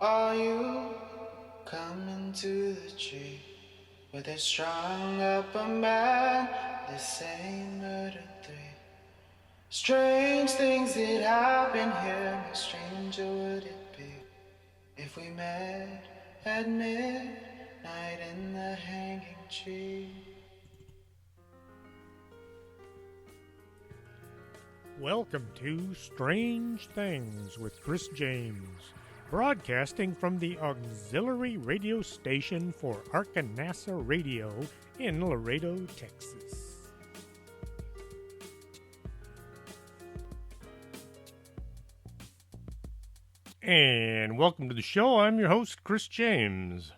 Are you coming to the tree where they strung up a man? They say murder three. Strange things that happen here. How stranger would it be if we met at midnight in the hanging tree? Welcome to Strange Things with Chris James, broadcasting from the auxiliary radio station for Arkanasa Radio in Laredo, Texas. And welcome to the show. I'm your host, Chris James.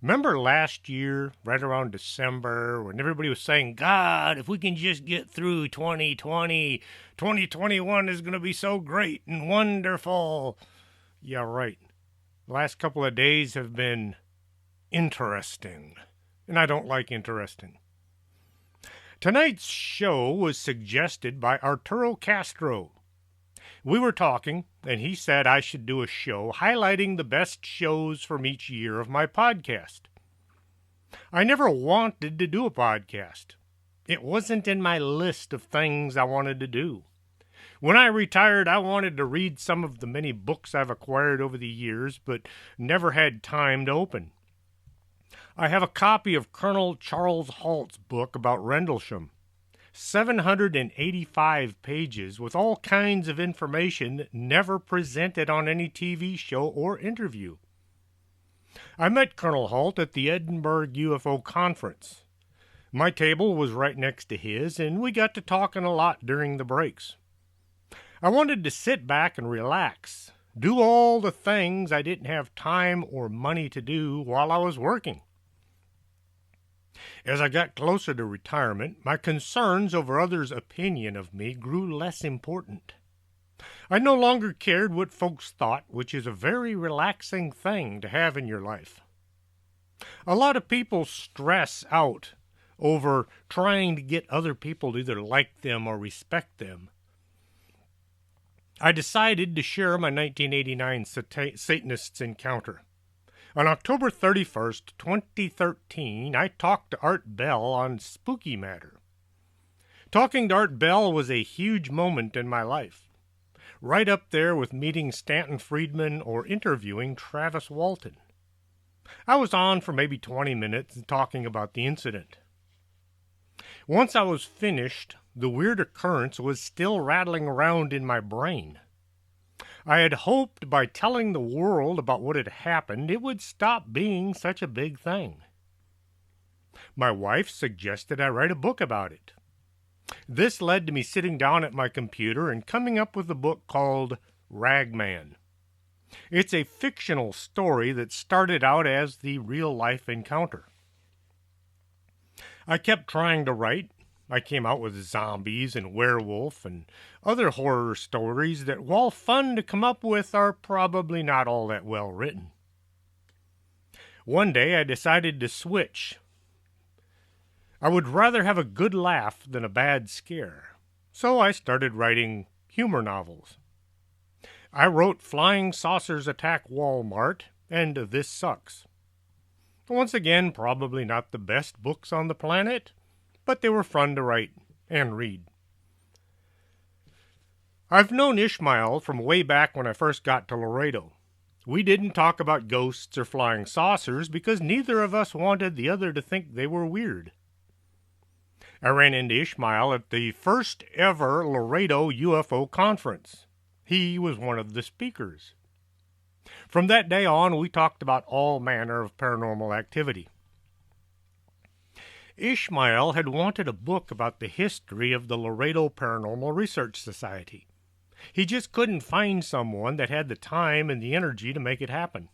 Remember last year, right around December, when everybody was saying, God, if we can just get through 2020, 2021 is going to be so great and wonderful. Yeah, right. The last couple of days have been interesting, and I don't like interesting. Tonight's show was suggested by Arturo Castro. We were talking, and he said I should do a show highlighting the best shows from each year of my podcast. I never wanted to do a podcast. It wasn't in my list of things I wanted to do. When I retired, I wanted to read some of the many books I've acquired over the years, but never had time to open. I have a copy of Colonel Charles Halt's book about Rendlesham. 785 pages with all kinds of information never presented on any TV show or interview. I met Colonel Halt at the Edinburgh UFO conference. My table was right next to his, and we got to talking a lot during the breaks. I wanted to sit back and relax, do all the things I didn't have time or money to do while I was working. As I got closer to retirement, my concerns over others' opinion of me grew less important. I no longer cared what folks thought, which is a very relaxing thing to have in your life. A lot of people stress out over trying to get other people to either like them or respect them. I decided to share my 1989 Satanists encounter. On October 31st, 2013, I talked to Art Bell on Spooky Matter. Talking to Art Bell was a huge moment in my life, right up there with meeting Stanton Friedman or interviewing Travis Walton. I was on for maybe 20 minutes talking about the incident. Once I was finished, the weird occurrence was still rattling around in my brain. I had hoped by telling the world about what had happened, it would stop being such a big thing. My wife suggested I write a book about it. This led to me sitting down at my computer and coming up with a book called Ragman. It's a fictional story that started out as the real-life encounter. I kept trying to write. I came out with zombies and werewolf and other horror stories that, while fun to come up with, are probably not all that well written. One day I decided to switch. I would rather have a good laugh than a bad scare, so I started writing humor novels. I wrote Flying Saucers Attack Walmart and This Sucks. Once again, probably not the best books on the planet, but they were fun to write and read. I've known Ishmael from way back when I first got to Laredo. We didn't talk about ghosts or flying saucers because neither of us wanted the other to think they were weird. I ran into Ishmael at the first ever Laredo UFO conference. He was one of the speakers. From that day on, we talked about all manner of paranormal activity. Ishmael had wanted a book about the history of the Laredo Paranormal Research Society. He just couldn't find someone that had the time and the energy to make it happen.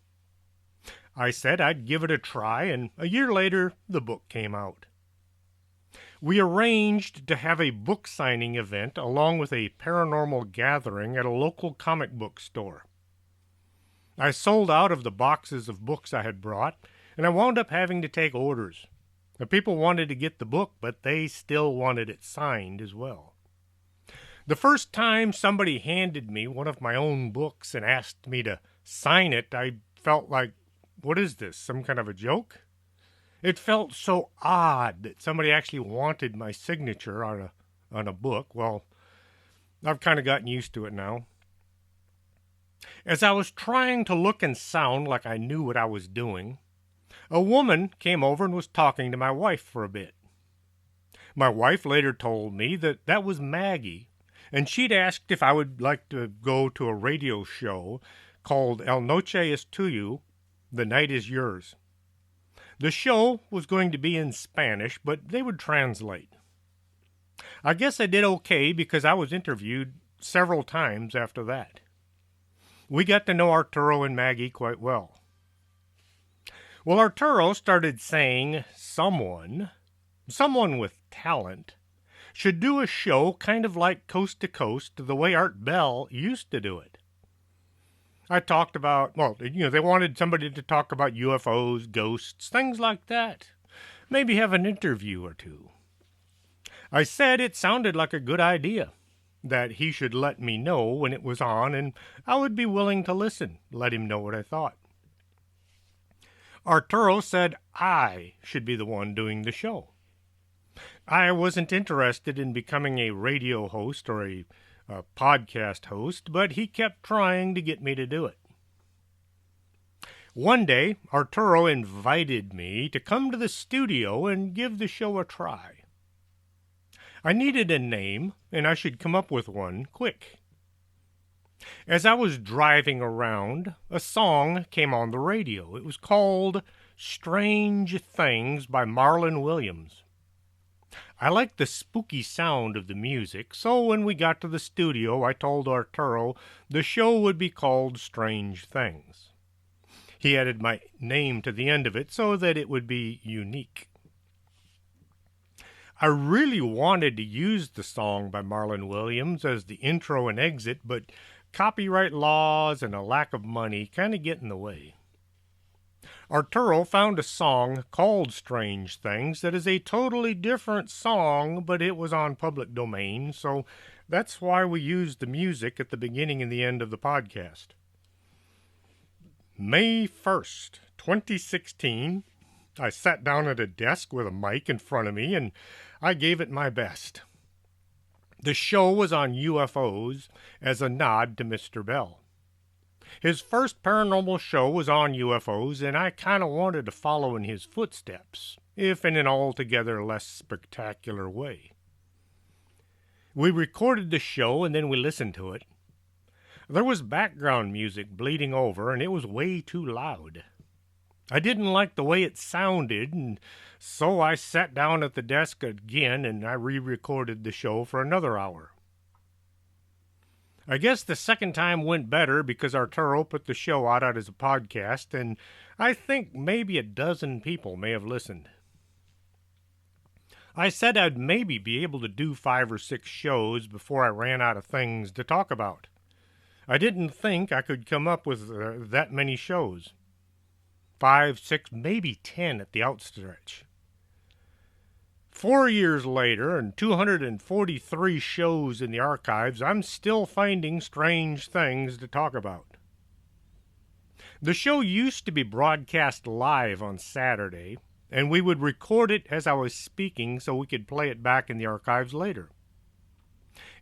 I said I'd give it a try, and a year later, the book came out. We arranged to have a book signing event along with a paranormal gathering at a local comic book store. I sold out of the boxes of books I had brought, and I wound up having to take orders. The people wanted to get the book, but they still wanted it signed as well. The first time somebody handed me one of my own books and asked me to sign it, I felt like, what is this, some kind of a joke? It felt so odd that somebody actually wanted my signature on a book. Well, I've kind of gotten used to it now. As I was trying to look and sound like I knew what I was doing, a woman came over and was talking to my wife for a bit. My wife later told me that that was Maggie, and she'd asked if I would like to go to a radio show called El Noche es Tuyo, The Night is Yours. The show was going to be in Spanish, but they would translate. I guess I did okay because I was interviewed several times after that. We got to know Arturo and Maggie quite well. Well, Arturo started saying someone with talent, should do a show kind of like Coast to Coast the way Art Bell used to do it. I talked about, they wanted somebody to talk about UFOs, ghosts, things like that. Maybe have an interview or two. I said it sounded like a good idea, that he should let me know when it was on, and I would be willing to listen, let him know what I thought. Arturo said I should be the one doing the show. I wasn't interested in becoming a radio host or a podcast host, but he kept trying to get me to do it. One day, Arturo invited me to come to the studio and give the show a try. I needed a name, and I should come up with one quick. As I was driving around, a song came on the radio. It was called Strange Things by Marlon Williams. I liked the spooky sound of the music, so when we got to the studio, I told Arturo the show would be called Strange Things. He added my name to the end of it so that it would be unique. I really wanted to use the song by Marlon Williams as the intro and exit, but copyright laws and a lack of money kind of get in the way. Arturo found a song called Strange Things that is a totally different song, but it was on public domain, so that's why we used the music at the beginning and the end of the podcast. May 1st, 2016, I sat down at a desk with a mic in front of me, and I gave it my best. The show was on UFOs as a nod to Mr. Bell. His first paranormal show was on UFOs, and I kind of wanted to follow in his footsteps, if in an altogether less spectacular way. We recorded the show, and then we listened to it. There was background music bleeding over, and it was way too loud. I didn't like the way it sounded, and so I sat down at the desk again, and I re-recorded the show for another hour. I guess the second time went better because Arturo put the show out as a podcast, and I think maybe a dozen people may have listened. I said I'd maybe be able to do 5 or 6 shows before I ran out of things to talk about. I didn't think I could come up with that many shows. 5, 6, maybe 10 at the outstretch. 4 years later, and 243 shows in the archives, I'm still finding strange things to talk about. The show used to be broadcast live on Saturday, and we would record it as I was speaking so we could play it back in the archives later.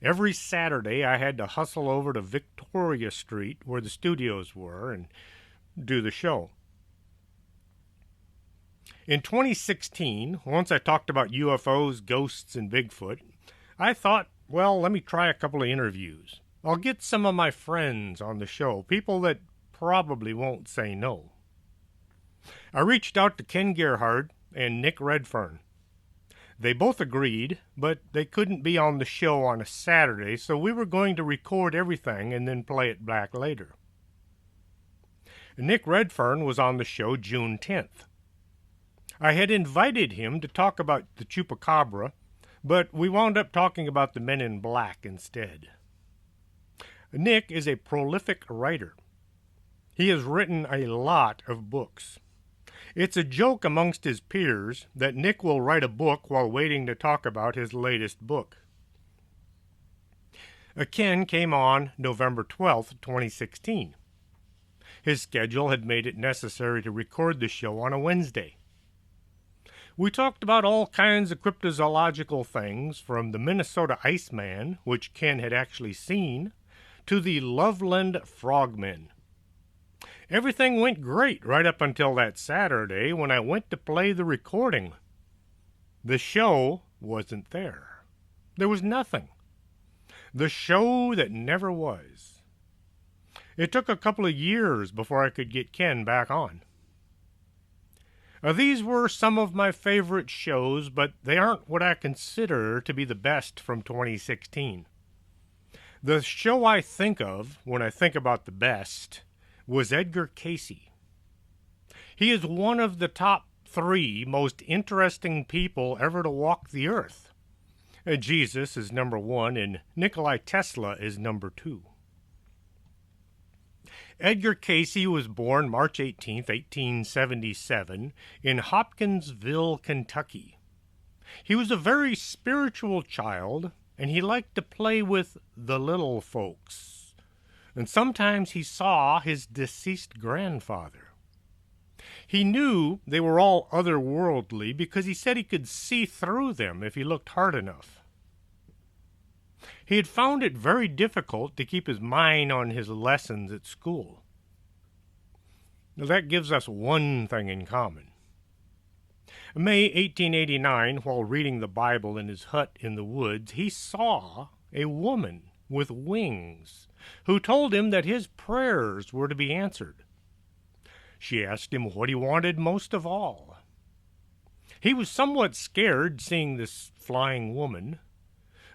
Every Saturday, I had to hustle over to Victoria Street, where the studios were, and do the show. In 2016, once I talked about UFOs, ghosts, and Bigfoot, I thought, well, let me try a couple of interviews. I'll get some of my friends on the show, people that probably won't say no. I reached out to Ken Gerhard and Nick Redfern. They both agreed, but they couldn't be on the show on a Saturday, so we were going to record everything and then play it back later. Nick Redfern was on the show June 10th. I had invited him to talk about the Chupacabra, but we wound up talking about the Men in Black instead. Nick is a prolific writer. He has written a lot of books. It's a joke amongst his peers that Nick will write a book while waiting to talk about his latest book. Ken came on November 12th, 2016. His schedule had made it necessary to record the show on a Wednesday. We talked about all kinds of cryptozoological things, from the Minnesota Iceman, which Ken had actually seen, to the Loveland Frogmen. Everything went great right up until that Saturday when I went to play the recording. The show wasn't there. There was nothing. The show that never was. It took a couple of years before I could get Ken back on. These were some of my favorite shows, but they aren't what I consider to be the best from 2016. The show I think of when I think about the best was Edgar Cayce. He is one of the top 3 most interesting people ever to walk the earth. Jesus is number 1 and Nikola Tesla is number 2. Edgar Cayce was born March 18, 1877, in Hopkinsville, Kentucky. He was a very spiritual child, and he liked to play with the little folks. And sometimes he saw his deceased grandfather. He knew they were all otherworldly because he said he could see through them if he looked hard enough. He had found it very difficult to keep his mind on his lessons at school. Now, that gives us one thing in common. In May 1889, while reading the Bible in his hut in the woods, he saw a woman with wings who told him that his prayers were to be answered. She asked him what he wanted most of all. He was somewhat scared seeing this flying woman,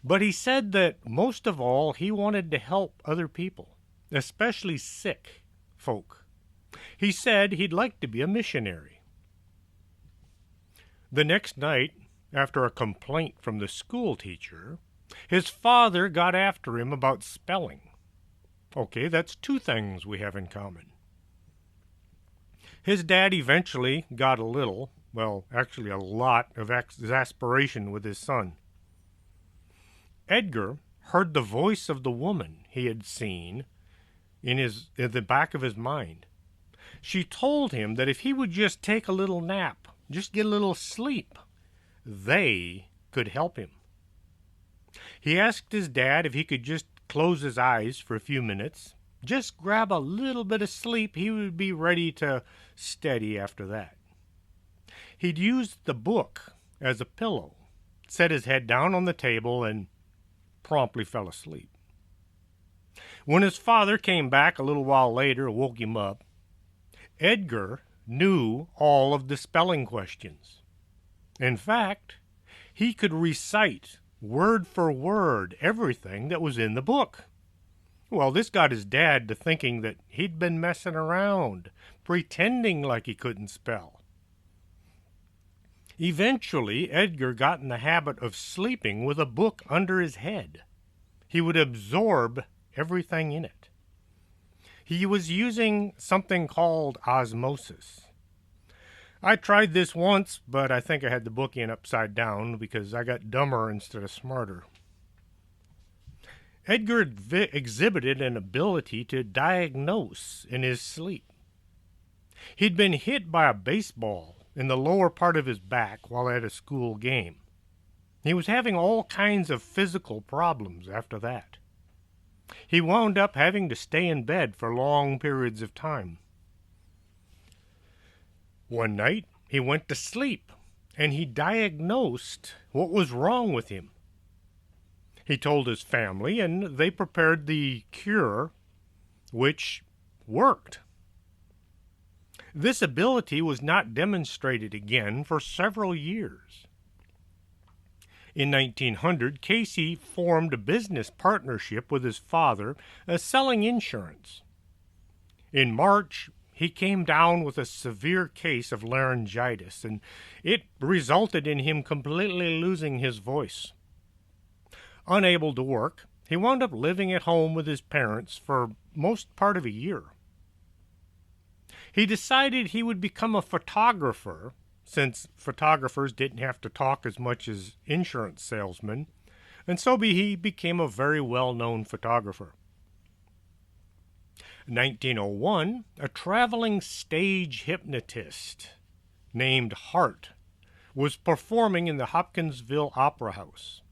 but he said that most of all he wanted to help other people, especially sick folk. He said he'd like to be a missionary. The next night, after a complaint from the school teacher, his father got after him about spelling. Okay, that's 2 things we have in common. His dad eventually got a little, well, actually a lot of exasperation with his son. Edgar heard the voice of the woman he had seen in the back of his mind. She told him that if he would just take a little nap, just get a little sleep, they could help him. He asked his dad if he could just close his eyes for a few minutes, just grab a little bit of sleep. He would be ready to steady after that. He'd used the book as a pillow, set his head down on the table, and promptly fell asleep. When his father came back a little while later, woke him up, Edgar knew all of the spelling questions. In fact, he could recite word for word everything that was in the book. Well, this got his dad to thinking that he'd been messing around, pretending like he couldn't spell. Eventually, Edgar got in the habit of sleeping with a book under his head. He would absorb everything in it. He was using something called osmosis. I tried this once, but I think I had the book in upside down because I got dumber instead of smarter. Edgar exhibited an ability to diagnose in his sleep. He'd been hit by a baseball in the lower part of his back while at a school game. He was having all kinds of physical problems after that. He wound up having to stay in bed for long periods of time. One night, he went to sleep, and he diagnosed what was wrong with him. He told his family, and they prepared the cure, which worked. This ability was not demonstrated again for several years. In 1900, Cayce formed a business partnership with his father, selling insurance. In March, he came down with a severe case of laryngitis, and it resulted in him completely losing his voice. Unable to work, he wound up living at home with his parents for most part of a year. He decided he would become a photographer, since photographers didn't have to talk as much as insurance salesmen, and so he became a very well-known photographer. In 1901, a traveling stage hypnotist named Hart was performing in the Hopkinsville Opera House.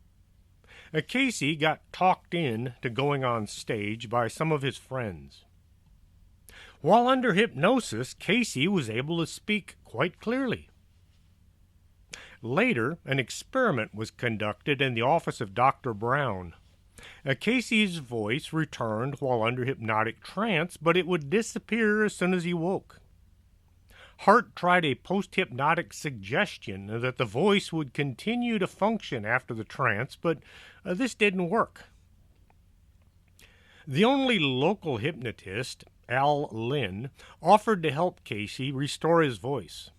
Cayce got talked in to going on stage by some of his friends. While under hypnosis, Cayce was able to speak quite clearly. Later, an experiment was conducted in the office of Dr. Brown. Cayce's voice returned while under hypnotic trance, but it would disappear as soon as he woke. Hart tried a post-hypnotic suggestion that the voice would continue to function after the trance, but this didn't work. The only local hypnotist, Al Lynn, offered to help Cayce restore his voice.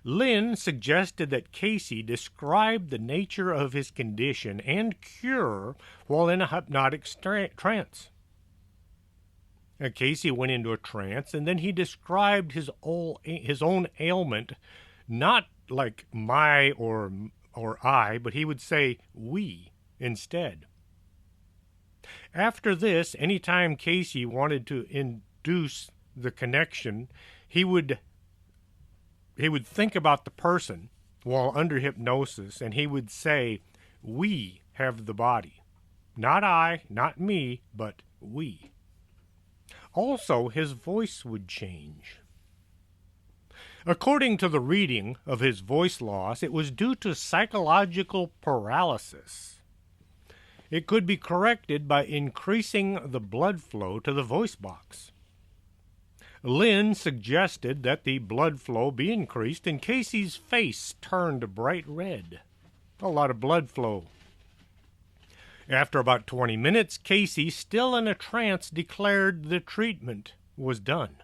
Lynn suggested that Cayce describe the nature of his condition and cure while in a hypnotic trance. Cayce went into a trance, and then he described his own ailment, not like my or I, but he would say we instead. After this, anytime Cayce wanted to induce the connection, he would think about the person while under hypnosis, and he would say, we have the body. Not I, not me, but we. Also, his voice would change. According to the reading of his voice loss, it was due to psychological paralysis. It could be corrected by increasing the blood flow to the voice box. Lynn suggested that the blood flow be increased, and Cayce's face turned bright red. A lot of blood flow. After about 20 minutes, Cayce, still in a trance, declared the treatment was done.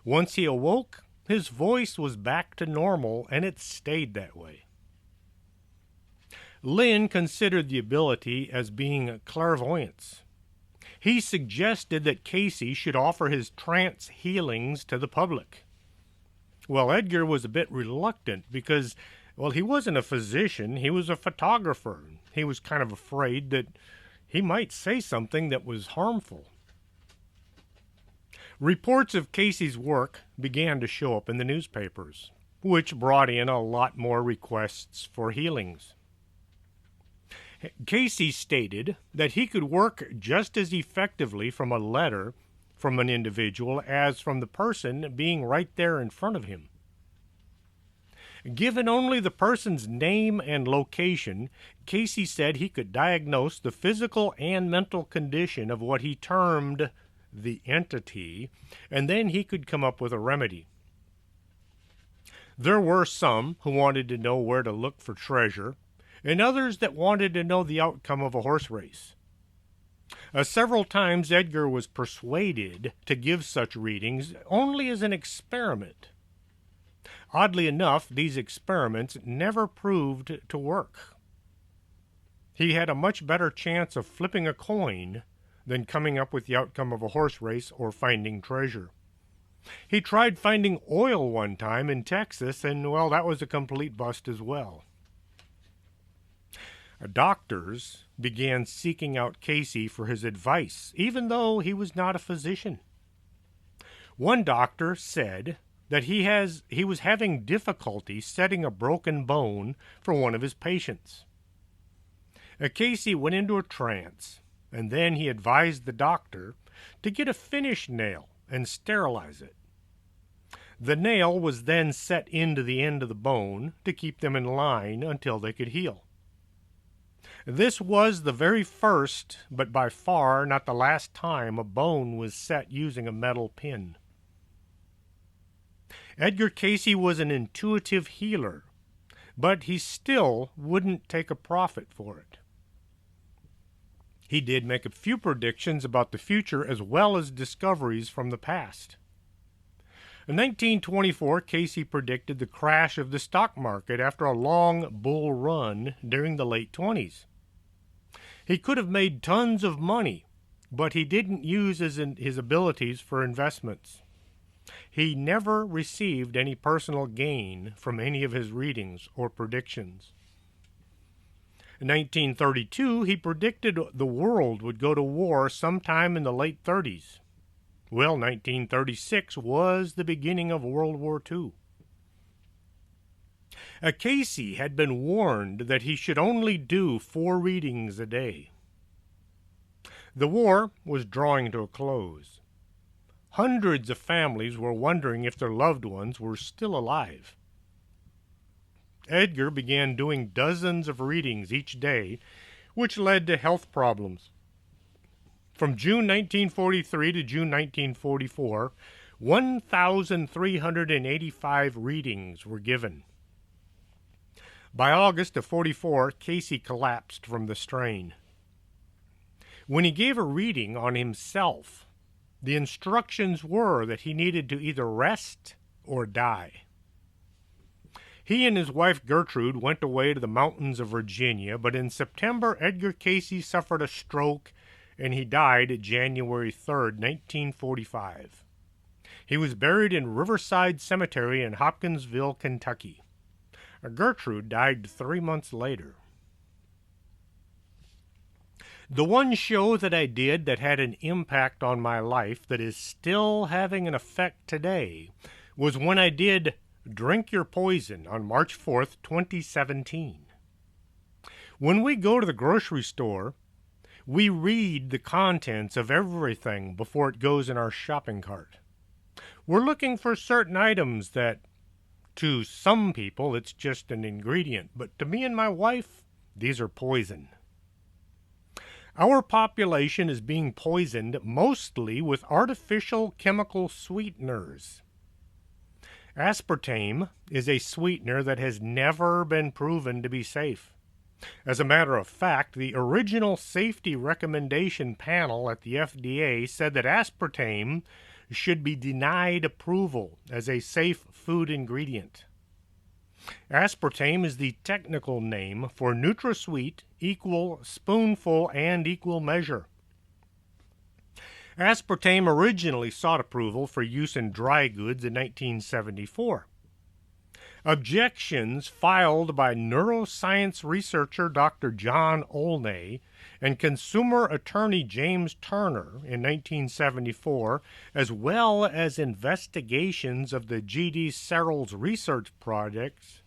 Once he awoke, his voice was back to normal, and it stayed that way. Lynn considered the ability as being clairvoyance. He suggested that Cayce should offer his trance healings to the public. Well, Edgar was a bit reluctant because, well, he wasn't a physician, he was a photographer. He was kind of afraid that he might say something that was harmful. Reports of Cayce's work began to show up in the newspapers, which brought in a lot more requests for healings. Cayce stated that he could work just as effectively from a letter from an individual as from the person being right there in front of him. Given only the person's name and location, Cayce said he could diagnose the physical and mental condition of what he termed the entity, and then he could come up with a remedy. There were some who wanted to know where to look for treasure, and others that wanted to know the outcome of a horse race. Several times Edgar was persuaded to give such readings only as an experiment. Oddly enough, these experiments never proved to work. He had a much better chance of flipping a coin than coming up with the outcome of a horse race or finding treasure. He tried finding oil one time in Texas, and, well, that was a complete bust as well. Doctors began seeking out Cayce for his advice, even though he was not a physician. One doctor said that he was having difficulty setting a broken bone for one of his patients. Cayce went into a trance, and then he advised the doctor to get a finish nail and sterilize it. The nail was then set into the end of the bone to keep them in line until they could heal. This was the very first, but by far not the last time a bone was set using a metal pin. Edgar Cayce was an intuitive healer, but he still wouldn't take a profit for it. He did make a few predictions about the future as well as discoveries from the past. In 1924, Cayce predicted the crash of the stock market after a long bull run during the late 20s. He could have made tons of money, but he didn't use his abilities for investments. He never received any personal gain from any of his readings or predictions. In 1932, he predicted the world would go to war sometime in the late 30s. Well, 1936 was the beginning of World War II. Cayce had been warned that he should only do 4 readings a day. The war was drawing to a close. Hundreds of families were wondering if their loved ones were still alive. Edgar began doing dozens of readings each day, which led to health problems. From June 1943 to June 1944, 1,385 readings were given. By August of 44, Cayce collapsed from the strain. When he gave a reading on himself, the instructions were that he needed to either rest or die. He and his wife Gertrude went away to the mountains of Virginia, but in September, Edgar Cayce suffered a stroke and he died January 3rd, 1945. He was buried in Riverside Cemetery in Hopkinsville, Kentucky. Gertrude died 3 months later. The one show that I did that had an impact on my life that is still having an effect today was when I did Drink Your Poison on March 4th, 2017. When we go to the grocery store, we read the contents of everything before it goes in our shopping cart. We're looking for certain items that, to some people, it's just an ingredient, but to me and my wife, these are poison. Our population is being poisoned mostly with artificial chemical sweeteners. Aspartame is a sweetener that has never been proven to be safe. As a matter of fact, the original safety recommendation panel at the FDA said that aspartame should be denied approval as a safe food ingredient. Aspartame is the technical name for NutraSweet, equal, spoonful, and equal measure. Aspartame originally sought approval for use in dry goods in 1974. Objections filed by neuroscience researcher Dr. John Olney and consumer attorney James Turner in 1974, as well as investigations of the G.D. Searles research practices,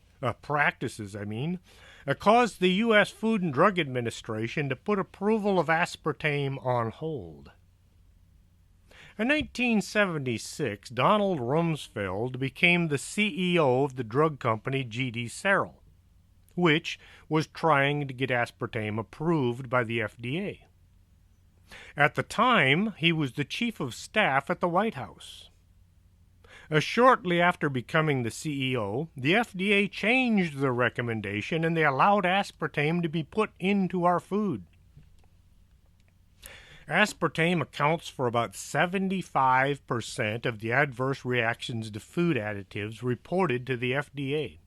caused the U.S. Food and Drug Administration to put approval of aspartame on hold. In 1976, Donald Rumsfeld became the CEO of the drug company G.D. Searles, which was trying to get aspartame approved by the FDA. At the time, he was the chief of staff at the White House. Shortly after becoming the CEO, the FDA changed their recommendation and they allowed aspartame to be put into our food. Aspartame accounts for about 75% of the adverse reactions to food additives reported to the FDA.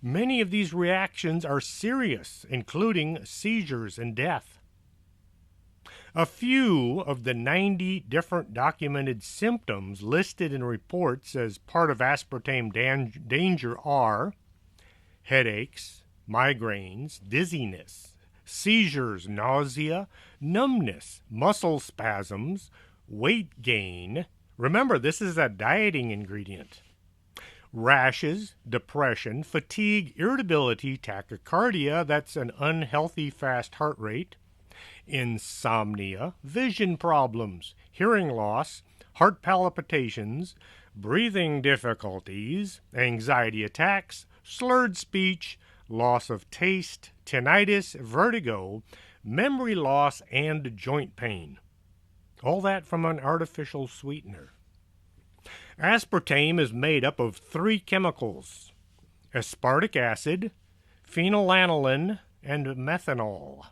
Many of these reactions are serious, including seizures and death. A few of the 90 different documented symptoms listed in reports as part of aspartame danger are headaches, migraines, dizziness, seizures, nausea, numbness, muscle spasms, weight gain. Remember, this is a dieting ingredient. Rashes, depression, fatigue, irritability, tachycardia, that's an unhealthy fast heart rate, insomnia, vision problems, hearing loss, heart palpitations, breathing difficulties, anxiety attacks, slurred speech, loss of taste, tinnitus, vertigo, memory loss, and joint pain. All that from an artificial sweetener. Aspartame is made up of 3 chemicals: aspartic acid, phenylalanine, and methanol.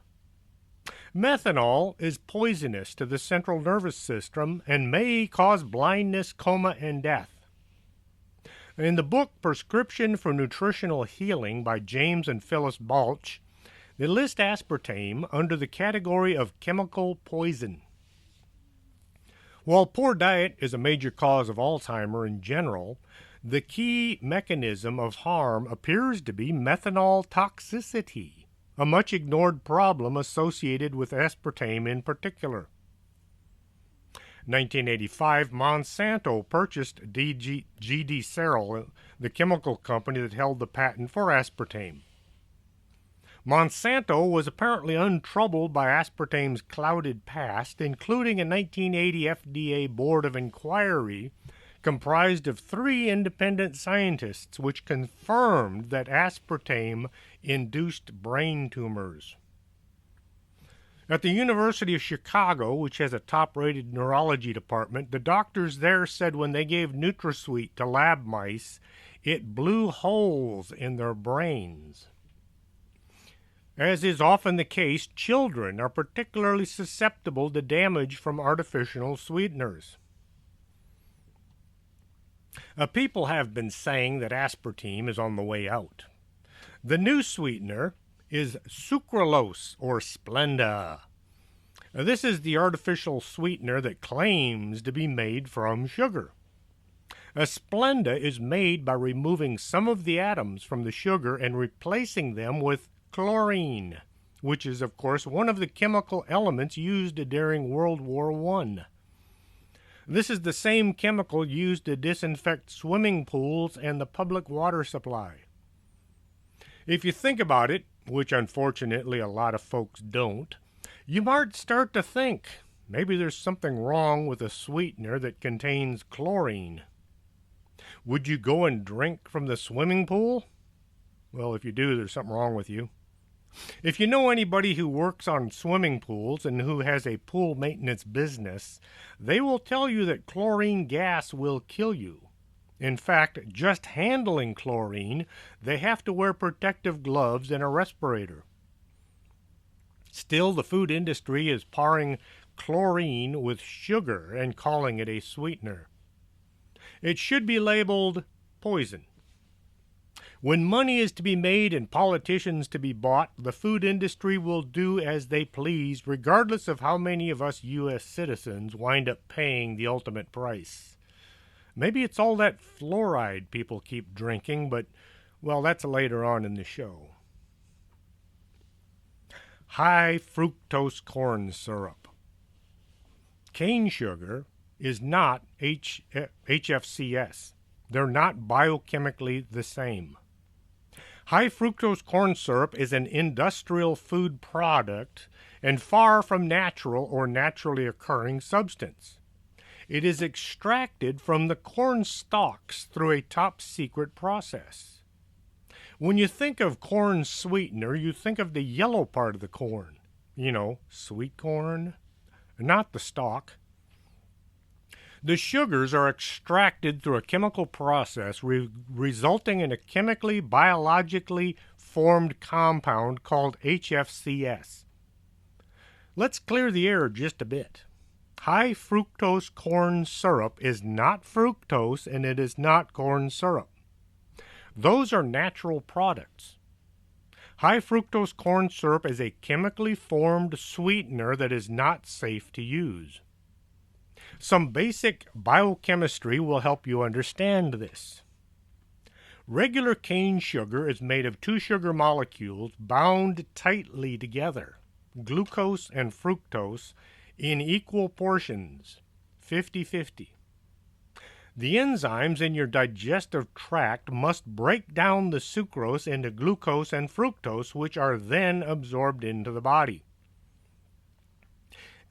Methanol is poisonous to the central nervous system and may cause blindness, coma, and death. In the book Prescription for Nutritional Healing by James and Phyllis Balch, they list aspartame under the category of chemical poison. While poor diet is a major cause of Alzheimer's in general, the key mechanism of harm appears to be methanol toxicity, a much ignored problem associated with aspartame in particular. 1985, Monsanto purchased GD Searle, the chemical company that held the patent for aspartame. Monsanto was apparently untroubled by aspartame's clouded past, including a 1980 FDA Board of Inquiry comprised of 3 independent scientists which confirmed that aspartame induced brain tumors. At the University of Chicago, which has a top-rated neurology department, the doctors there said when they gave NutraSweet to lab mice, it blew holes in their brains. As is often the case, children are particularly susceptible to damage from artificial sweeteners. People have been saying that aspartame is on the way out. The new sweetener is sucralose or Splenda. This is the artificial sweetener that claims to be made from sugar. A Splenda is made by removing some of the atoms from the sugar and replacing them with chlorine, which is, of course, one of the chemical elements used during World War I. This is the same chemical used to disinfect swimming pools and the public water supply. If you think about it, which unfortunately a lot of folks don't, you might start to think maybe there's something wrong with a sweetener that contains chlorine. Would you go and drink from the swimming pool? Well, if you do, there's something wrong with you. If you know anybody who works on swimming pools and who has a pool maintenance business, they will tell you that chlorine gas will kill you. In fact, just handling chlorine, they have to wear protective gloves and a respirator. Still, the food industry is paring chlorine with sugar and calling it a sweetener. It should be labeled poison. When money is to be made and politicians to be bought, the food industry will do as they please, regardless of how many of us U.S. citizens wind up paying the ultimate price. Maybe it's all that fluoride people keep drinking, but, well, that's later on in the show. High fructose corn syrup. Cane sugar is not HFCS. They're not biochemically the same. High fructose corn syrup is an industrial food product and far from natural or naturally occurring substance. It is extracted from the corn stalks through a top-secret process. When you think of corn sweetener, you think of the yellow part of the corn. You know, sweet corn, not the stalk. The sugars are extracted through a chemical process resulting in a chemically, biologically formed compound called HFCS. Let's clear the air just a bit. High fructose corn syrup is not fructose and it is not corn syrup. Those are natural products. High fructose corn syrup is a chemically formed sweetener that is not safe to use. Some basic biochemistry will help you understand this. Regular cane sugar is made of 2 sugar molecules bound tightly together, glucose and fructose, in equal portions, 50-50. The enzymes in your digestive tract must break down the sucrose into glucose and fructose, which are then absorbed into the body.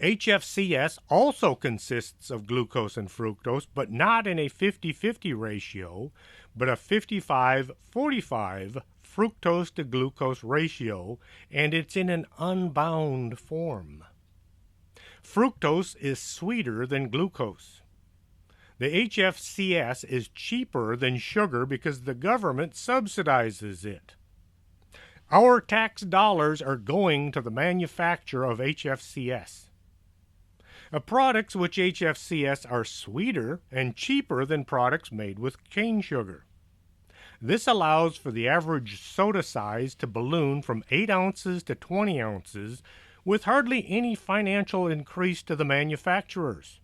HFCS also consists of glucose and fructose, but not in a 50-50 ratio, but a 55-45 fructose to glucose ratio, and it's in an unbound form. Fructose is sweeter than glucose. The HFCS is cheaper than sugar because the government subsidizes it. Our tax dollars are going to the manufacture of HFCS. Products which HFCS are sweeter and cheaper than products made with cane sugar. This allows for the average soda size to balloon from 8 ounces to 20 ounces with hardly any financial increase to the manufacturers.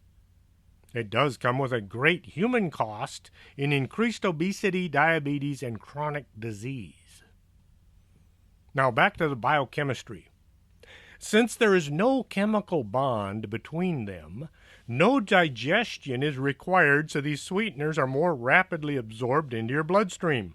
It does come with a great human cost in increased obesity, diabetes, and chronic disease. Now back to the biochemistry. Since there is no chemical bond between them, no digestion is required, so these sweeteners are more rapidly absorbed into your bloodstream.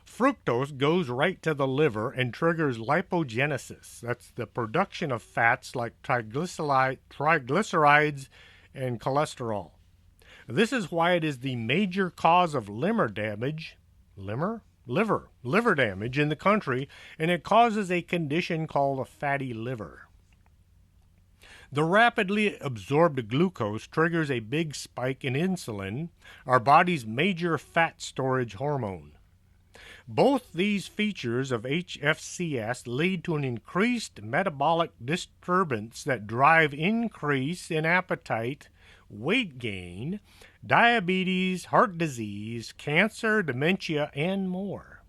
Fructose goes right to the liver and triggers lipogenesis. That's the production of fats like triglycerides and cholesterol. This is why it is the major cause of liver damage in the country, and it causes a condition called a fatty liver. The rapidly absorbed glucose triggers a big spike in insulin, our body's major fat storage hormone. Both these features of HFCS lead to an increased metabolic disturbance that drive increase in appetite, weight gain, diabetes, heart disease, cancer, dementia, and more.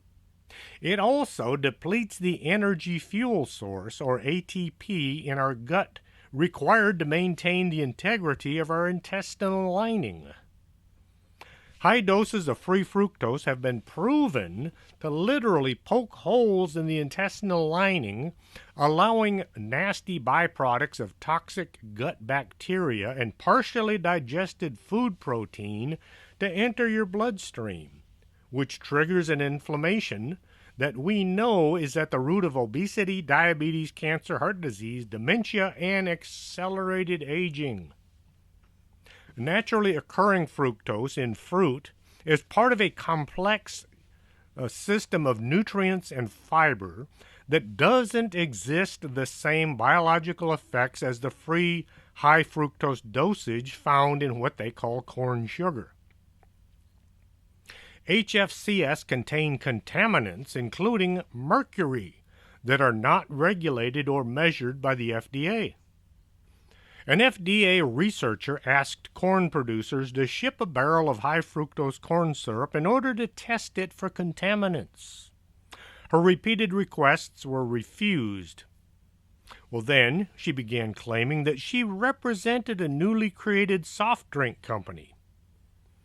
It also depletes the energy fuel source, or ATP, in our gut, required to maintain the integrity of our intestinal lining. High doses of free fructose have been proven to literally poke holes in the intestinal lining, allowing nasty byproducts of toxic gut bacteria and partially digested food protein to enter your bloodstream, which triggers an inflammation that we know is at the root of obesity, diabetes, cancer, heart disease, dementia, and accelerated aging. Naturally occurring fructose in fruit is part of a complex system of nutrients and fiber that doesn't exist the same biological effects as the free high fructose dosage found in what they call corn sugar. HFCS contain contaminants, including mercury, that are not regulated or measured by the FDA. An FDA researcher asked corn producers to ship a barrel of high fructose corn syrup in order to test it for contaminants. Her repeated requests were refused. Well, then she began claiming that she represented a newly created soft drink company.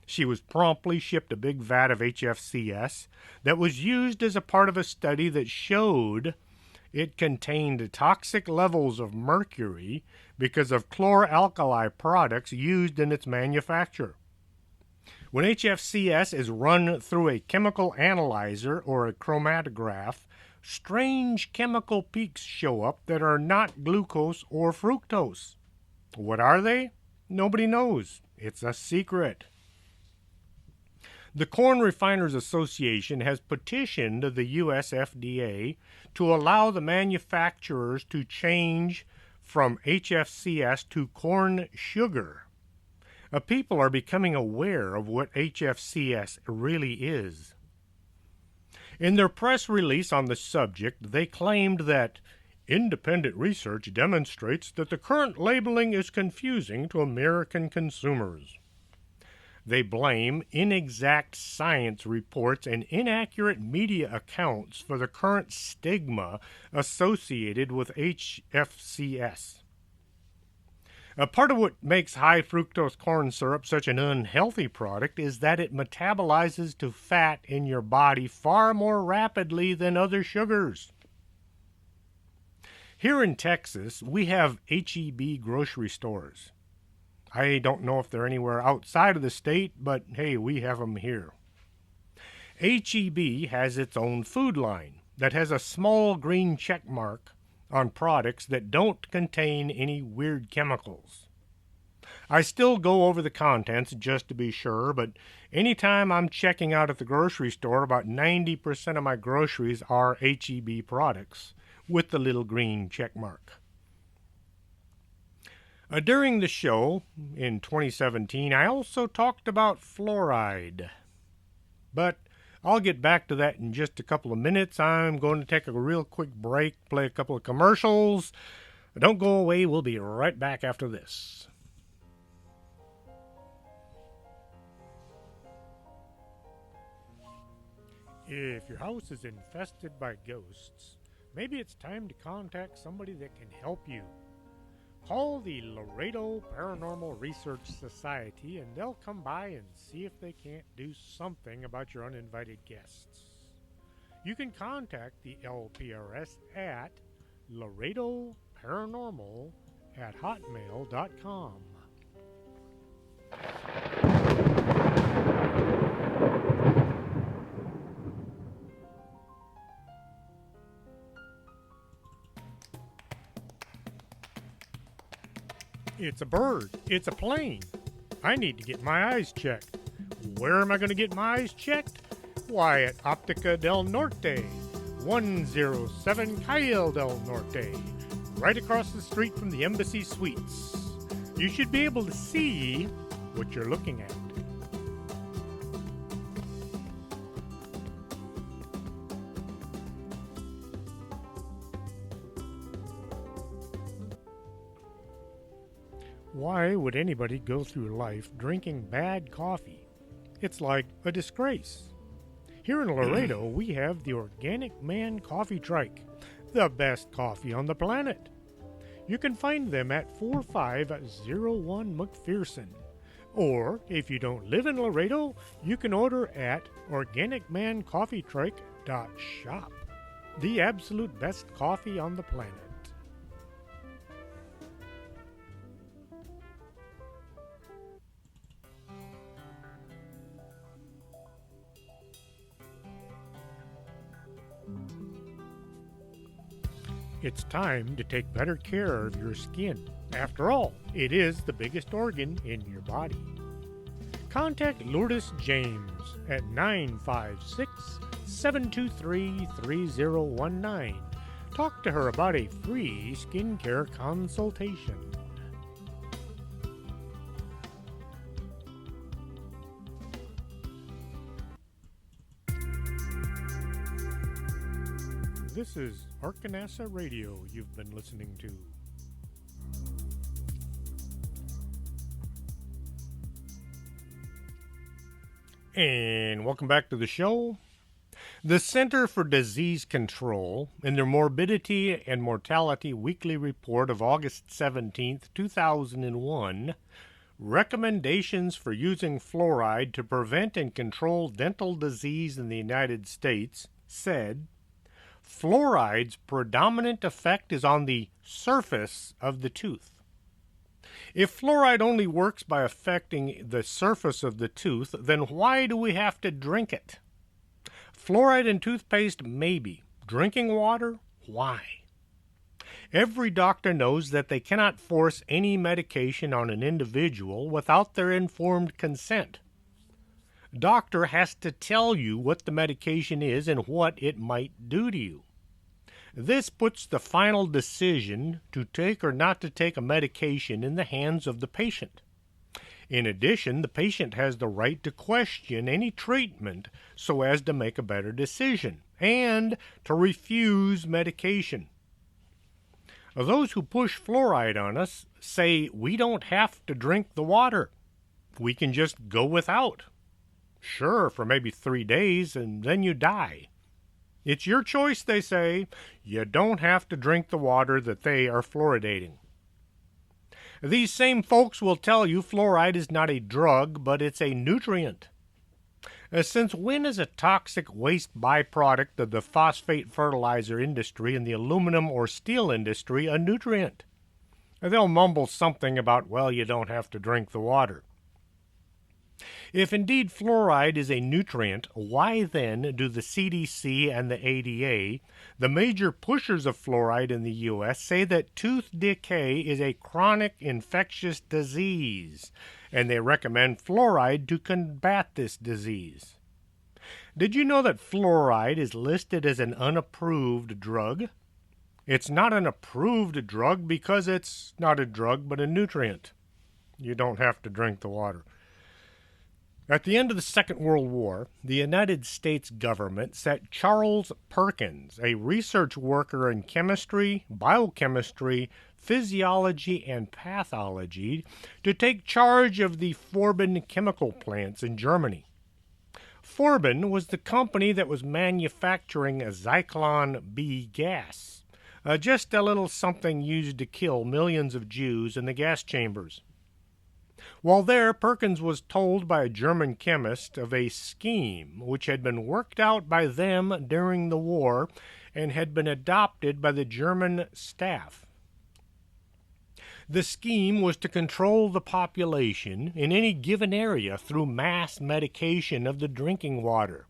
She was promptly shipped a big vat of HFCS that was used as a part of a study that showed it contained toxic levels of mercury because of chloralkali products used in its manufacture. When HFCS is run through a chemical analyzer or a chromatograph, strange chemical peaks show up that are not glucose or fructose. What are they? Nobody knows. It's a secret. The Corn Refiners Association has petitioned the U.S. FDA to allow the manufacturers to change from HFCS to corn sugar. People are becoming aware of what HFCS really is. In their press release on the subject, they claimed that independent research demonstrates that the current labeling is confusing to American consumers. They blame inexact science reports and inaccurate media accounts for the current stigma associated with HFCS. A part of what makes high fructose corn syrup such an unhealthy product is that it metabolizes to fat in your body far more rapidly than other sugars. Here in Texas, we have H-E-B grocery stores. I don't know if they're anywhere outside of the state, but hey, we have them here. H-E-B has its own food line that has a small green check mark on products that don't contain any weird chemicals. I still go over the contents just to be sure, but anytime I'm checking out at the grocery store, about 90% of my groceries are H-E-B products with the little green check mark. During the show in 2017, I also talked about fluoride. But I'll get back to that in just a couple of minutes. I'm going to take a real quick break, play a couple of commercials. Don't go away. We'll be right back after this. If your house is infested by ghosts, maybe it's time to contact somebody that can help you. Call the Laredo Paranormal Research Society and they'll come by and see if they can't do something about your uninvited guests. You can contact the LPRS at laredoparanormal@hotmail.com. It's a bird. It's a plane. I need to get my eyes checked. Where am I going to get my eyes checked? Why, at Optica del Norte, 107 Calle del Norte, right across the street from the Embassy Suites. You should be able to see what you're looking at. Why would anybody go through life drinking bad coffee? It's like a disgrace. Here in Laredo, we have the Organic Man Coffee Trike, the best coffee on the planet. You can find them at 4501 McPherson. Or, if you don't live in Laredo, you can order at organicmancoffeetrike.shop. The absolute best coffee on the planet. It's time to take better care of your skin. After all, it is the biggest organ in your body. Contact Lourdes James at 956-723-3019. Talk to her about a free skincare consultation. This is Arkanasa Radio you've been listening to. And welcome back to the show. The Center for Disease Control, in their Morbidity and Mortality Weekly Report of August 17th, 2001, recommendations for using fluoride to prevent and control dental disease in the United States, said, fluoride's predominant effect is on the surface of the tooth. If fluoride only works by affecting the surface of the tooth, then why do we have to drink it? Fluoride in toothpaste, maybe. Drinking water? Why? Every doctor knows that they cannot force any medication on an individual without their informed consent. Doctor has to tell you what the medication is and what it might do to you. This puts the final decision to take or not to take a medication in the hands of the patient. In addition, the patient has the right to question any treatment so as to make a better decision and to refuse medication. Those who push fluoride on us say we don't have to drink the water. We can just go without. Sure, for maybe 3 days, and then you die. It's your choice, they say. You don't have to drink the water that they are fluoridating. These same folks will tell you fluoride is not a drug, but it's a nutrient. Since when is a toxic waste byproduct of the phosphate fertilizer industry and the aluminum or steel industry a nutrient? They'll mumble something about, well, you don't have to drink the water. If indeed fluoride is a nutrient, why then do the CDC and the ADA, the major pushers of fluoride in the U.S., say that tooth decay is a chronic infectious disease, and they recommend fluoride to combat this disease? Did you know that fluoride is listed as an unapproved drug? It's not an approved drug because it's not a drug but a nutrient. You don't have to drink the water. At the end of the Second World War, the United States government set Charles Perkins, a research worker in chemistry, biochemistry, physiology, and pathology, to take charge of the Forbin chemical plants in Germany. Forbin was the company that was manufacturing a Zyklon B gas, just a little something used to kill millions of Jews in the gas chambers. While there, Perkins was told by a German chemist of a scheme which had been worked out by them during the war and had been adopted by the German staff. The scheme was to control the population in any given area through mass medication of the drinking water.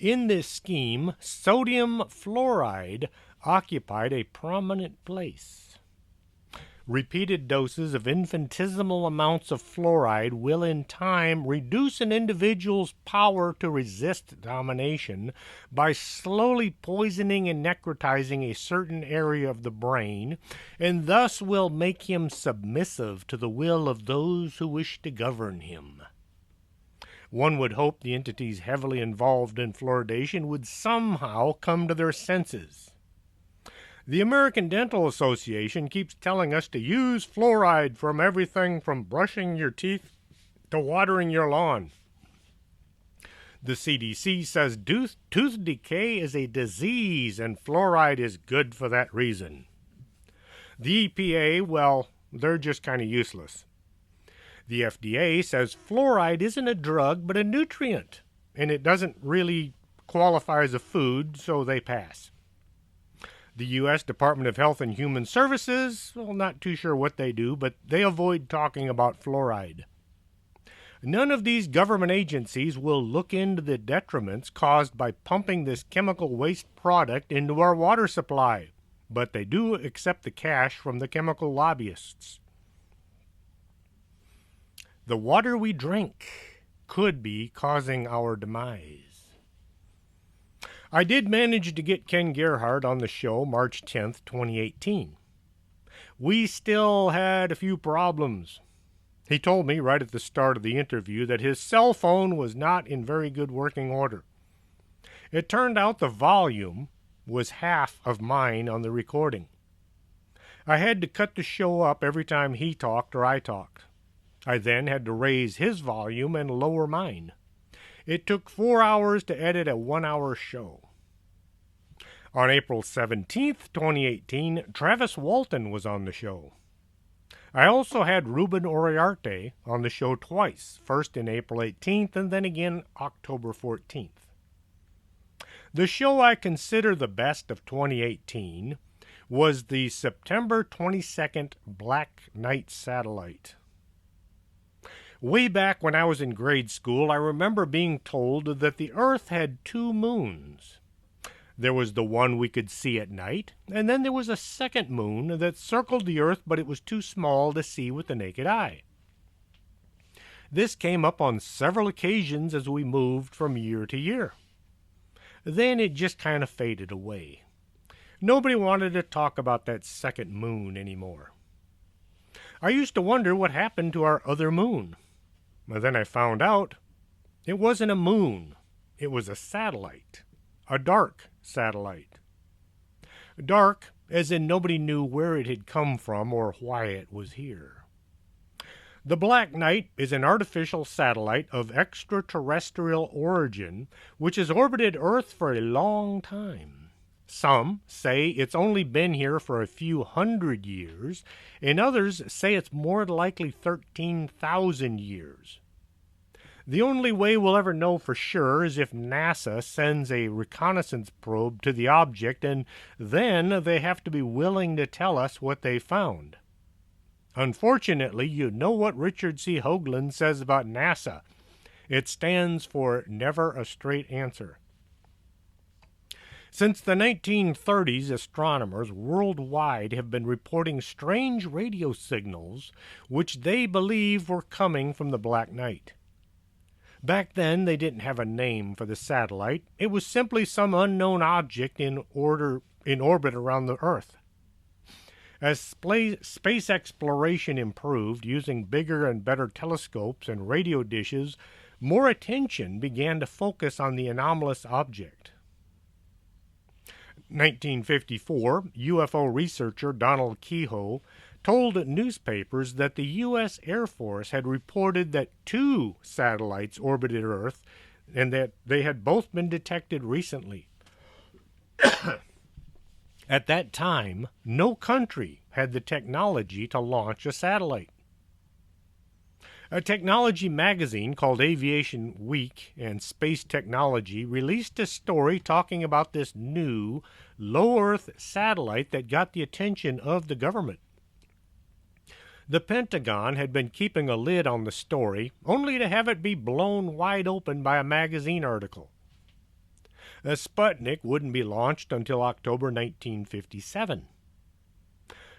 In this scheme, sodium fluoride occupied a prominent place. Repeated doses of infinitesimal amounts of fluoride will in time reduce an individual's power to resist domination by slowly poisoning and necrotizing a certain area of the brain, and thus will make him submissive to the will of those who wish to govern him. One would hope the entities heavily involved in fluoridation would somehow come to their senses. The American Dental Association keeps telling us to use fluoride from everything from brushing your teeth to watering your lawn. The CDC says tooth decay is a disease and fluoride is good for that reason. The EPA, well, they're just kind of useless. The FDA says fluoride isn't a drug but a nutrient, and it doesn't really qualify as a food, so they pass. The U.S. Department of Health and Human Services, well, not too sure what they do, but they avoid talking about fluoride. None of these government agencies will look into the detriments caused by pumping this chemical waste product into our water supply, but they do accept the cash from the chemical lobbyists. The water we drink could be causing our demise. I did manage to get Ken Gerhardt on the show March 10th, 2018. We still had a few problems. He told me right at the start of the interview that his cell phone was not in very good working order. It turned out the volume was half of mine on the recording. I had to cut the show up every time he talked or I talked. I then had to raise his volume and lower mine. It took 4 hours to edit a 1-hour show. On April 17th, 2018, Travis Walton was on the show. I also had Ruben Uriarte on the show twice, first in April 18th and then again October 14th. The show I consider the best of 2018 was the September 22nd Black Knight satellite. Way back when I was in grade school, I remember being told that the Earth had 2 moons. There was the one we could see at night, and then there was a second moon that circled the Earth, but it was too small to see with the naked eye. This came up on several occasions as we moved from year to year. Then it just kind of faded away. Nobody wanted to talk about that second moon anymore. I used to wonder what happened to our other moon. But then I found out it wasn't a moon. It was a satellite. A dark satellite. Dark, as in nobody knew where it had come from or why it was here. The Black Knight is an artificial satellite of extraterrestrial origin which has orbited Earth for a long time. Some say it's only been here for a few hundred years, and others say it's more likely 13,000 years. The only way we'll ever know for sure is if NASA sends a reconnaissance probe to the object, and then they have to be willing to tell us what they found. Unfortunately, you know what Richard C. Hoagland says about NASA. It stands for Never a Straight Answer. Since the 1930s, astronomers worldwide have been reporting strange radio signals which they believe were coming from the Black Knight. Back then, they didn't have a name for the satellite. It was simply some unknown object in orbit around the Earth. As space exploration improved, using bigger and better telescopes and radio dishes, more attention began to focus on the anomalous object. 1954, UFO researcher Donald Keyhoe told newspapers that the U.S. Air Force had reported that 2 satellites orbited Earth and that they had both been detected recently. At that time, no country had the technology to launch a satellite. A technology magazine called Aviation Week and Space Technology released a story talking about this new low-Earth satellite that got the attention of the government. The Pentagon had been keeping a lid on the story, only to have it be blown wide open by a magazine article. Sputnik wouldn't be launched until October 1957.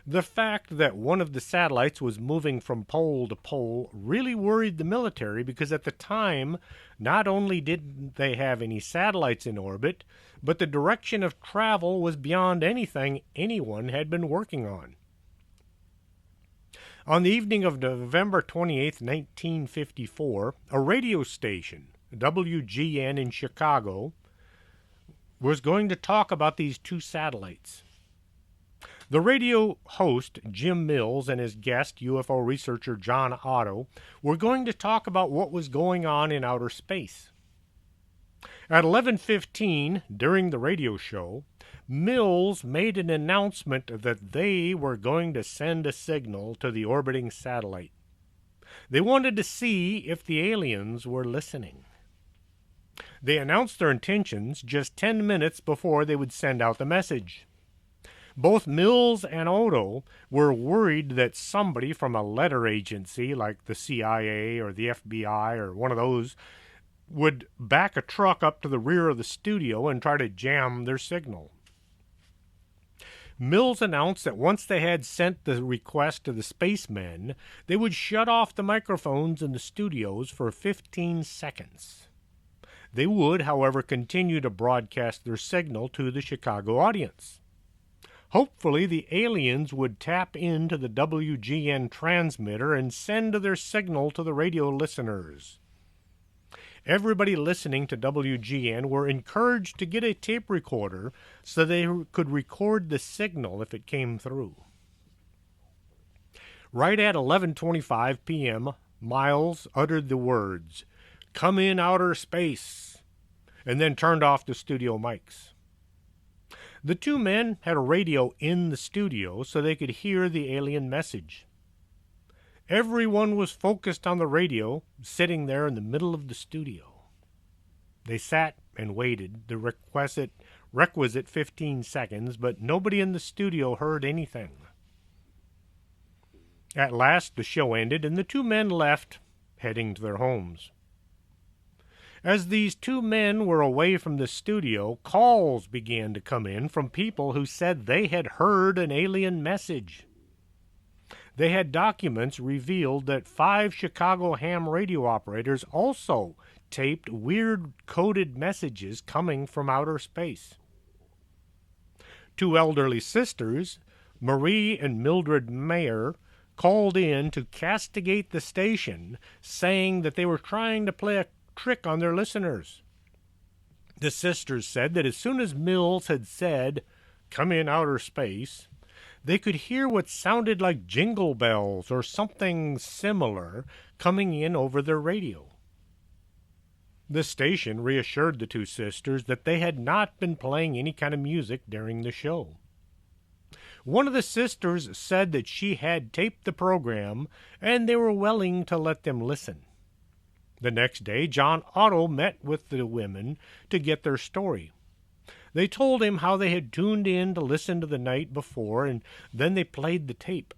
The fact that one of the satellites was moving from pole to pole really worried the military because at the time, not only didn't they have any satellites in orbit, but the direction of travel was beyond anything anyone had been working on. On the evening of November 28, 1954, a radio station, WGN in Chicago, was going to talk about these two satellites. The radio host, Jim Mills, and his guest, UFO researcher John Otto, were going to talk about what was going on in outer space. At 11:15, during the radio show, Mills made an announcement that they were going to send a signal to the orbiting satellite. They wanted to see if the aliens were listening. They announced their intentions just 10 minutes before they would send out the message. Both Mills and Otto were worried that somebody from a letter agency like the CIA or the FBI or one of those would back a truck up to the rear of the studio and try to jam their signal. Mills announced that once they had sent the request to the spacemen, they would shut off the microphones in the studios for 15 seconds. They would, however, continue to broadcast their signal to the Chicago audience. Hopefully, the aliens would tap into the WGN transmitter and send their signal to the radio listeners. Everybody listening to WGN were encouraged to get a tape recorder so they could record the signal if it came through. Right at 11:25 p.m., Miles uttered the words, "Come in outer space," and then turned off the studio mics. The two men had a radio in the studio so they could hear the alien message. Everyone was focused on the radio, sitting there in the middle of the studio. They sat and waited the requisite 15 seconds, but nobody in the studio heard anything. At last the show ended, and the two men left, heading to their homes. As these two men were away from the studio, calls began to come in from people who said they had heard an alien message. They had documents revealed that 5 Chicago ham radio operators also taped weird coded messages coming from outer space. 2 elderly sisters, Marie and Mildred Mayer, called in to castigate the station, saying that they were trying to play a trick on their listeners. The sisters said that as soon as Mills had said, "Come in outer space," they could hear what sounded like jingle bells or something similar coming in over their radio. The station reassured the 2 sisters that they had not been playing any kind of music during the show. One of the sisters said that she had taped the program and they were willing to let them listen. The next day, John Otto met with the women to get their story. They told him how they had tuned in to listen to the night before, and then they played the tape.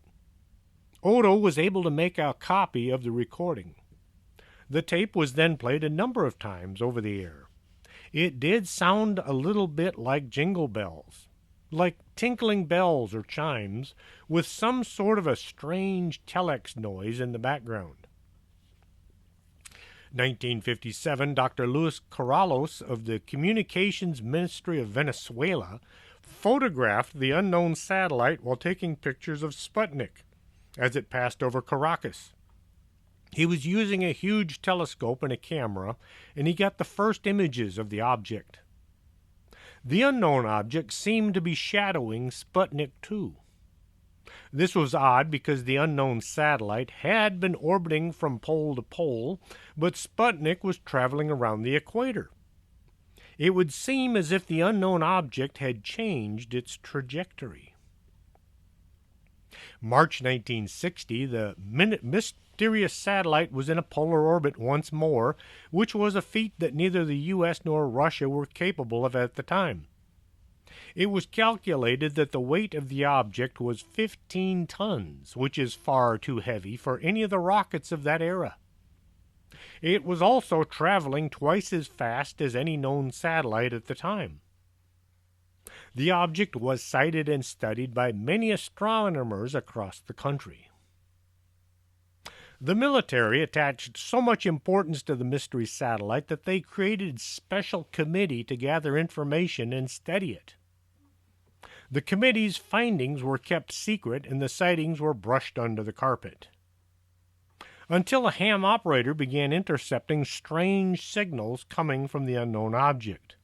Otto was able to make a copy of the recording. The tape was then played a number of times over the air. It did sound a little bit like jingle bells, like tinkling bells or chimes, with some sort of a strange telex noise in the background. 1957, Dr. Luis Corrales of the Communications Ministry of Venezuela photographed the unknown satellite while taking pictures of Sputnik as it passed over Caracas. He was using a huge telescope and a camera, and he got the first images of the object. The unknown object seemed to be shadowing Sputnik 2. This was odd because the unknown satellite had been orbiting from pole to pole, but Sputnik was traveling around the equator. It would seem as if the unknown object had changed its trajectory. March 1960, the mysterious satellite was in a polar orbit once more, which was a feat that neither the U.S. nor Russia were capable of at the time. It was calculated that the weight of the object was 15 tons, which is far too heavy for any of the rockets of that era. It was also traveling twice as fast as any known satellite at the time. The object was sighted and studied by many astronomers across the country. The military attached so much importance to the mystery satellite that they created a special committee to gather information and study it. The committee's findings were kept secret and the sightings were brushed under the carpet, until a ham operator began intercepting strange signals coming from the unknown object.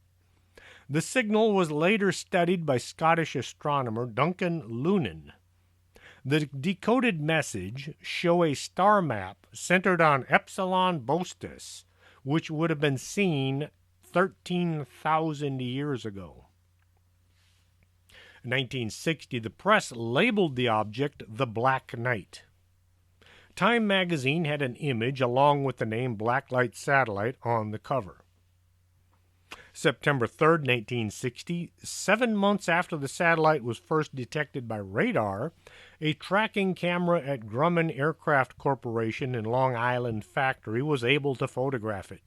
The signal was later studied by Scottish astronomer Duncan Lunan. The decoded message shows a star map centered on Epsilon Bostis, which would have been seen 13,000 years ago. In 1960, the press labeled the object the Black Knight. Time magazine had an image along with the name Blacklight Satellite on the cover. September 3, 1960, 7 months after the satellite was first detected by radar, a tracking camera at Grumman Aircraft Corporation in Long Island factory was able to photograph it.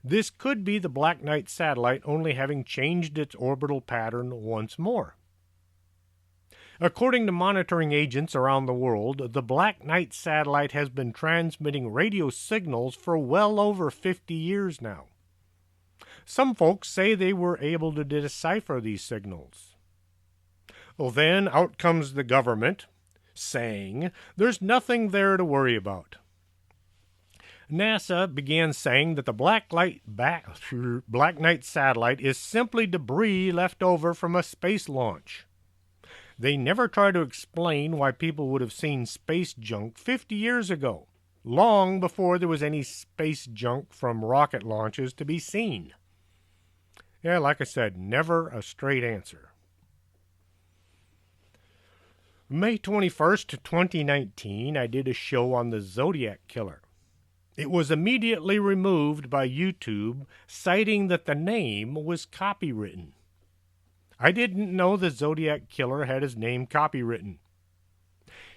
This could be the Black Knight satellite only having changed its orbital pattern once more. According to monitoring agents around the world, the Black Knight satellite has been transmitting radio signals for well over 50 years now. Some folks say they were able to decipher these signals. Well, then out comes the government, saying there's nothing there to worry about. NASA began saying that the Black Knight satellite is simply debris left over from a space launch. They never try to explain why people would have seen space junk 50 years ago, long before there was any space junk from rocket launches to be seen. Yeah, like I said, never a straight answer. May 21st, 2019, I did a show on the Zodiac Killer. It was immediately removed by YouTube, citing that the name was copywritten. I didn't know the Zodiac Killer had his name copywritten.